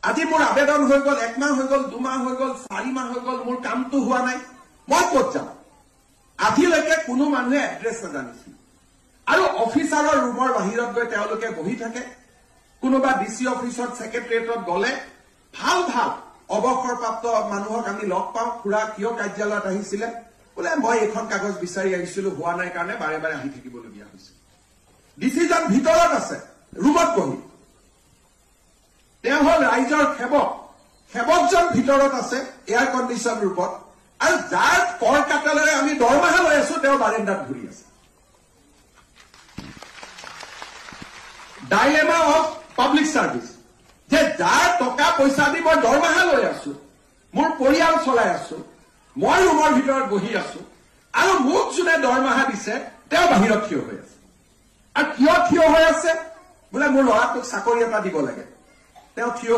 আজি মোৰ আবেদন হৈ গল 1 মাহ হৈ গল 2 মাহ হৈ গল 4 মাহ হৈ গল মোৰ কামটো হোৱা নাই মই ক'ত যাম আজিলৈকে কোনো মানুহে এড্ৰেছ নাজানিছিল আৰু অফিচাৰৰ ৰুমৰ বাহিৰত গৈ তেওঁলোকে বহি থাকে কোনোবা ডিসি অফিসত সেক্ৰেটাৰিয়েটত গলে ভাল ভাল অবসৰপ্ৰাপ্ত মানুহক আমি লগ পাওঁ খুৰা কিয় কাৰ্যালয়ত আহিছিলে বলে মই এখন কাগজ বিচাৰি আহিছিলো হোৱা নাই কাৰণে বাৰে বাৰে আহি থাকিবলগীয়া হৈছে ডিসিজন ভিতৰত আছে ৰুমত বহি তেওঁ হল ৰাইজৰ সেৱকজন ভিতৰত আছে এয়াৰ কণ্ডিশ্যন ৰূপত আৰু যাৰ কৰ কাটালেৰে আমি দৰমহা লৈ আছো তেওঁ বাৰেণ্ডাত ঘূৰি আছে ডাইলেমা অফ পাব্লিক সাৰ্ভিস যে যাৰ টকা পইচা দি মই দৰমহা লৈ আছো মোৰ পৰিয়াল চলাই আছো মই ৰুমৰ ভিতৰত বহি আছো আৰু মোক যোনে দৰমহা দিছে তেওঁ বাহিৰত থিয় হৈ আছে আৰু কিয় থিয় হৈ আছে বোলে মোৰ ল'ৰাটোক চাকৰি এটা দিব লাগে তেওঁ থিয়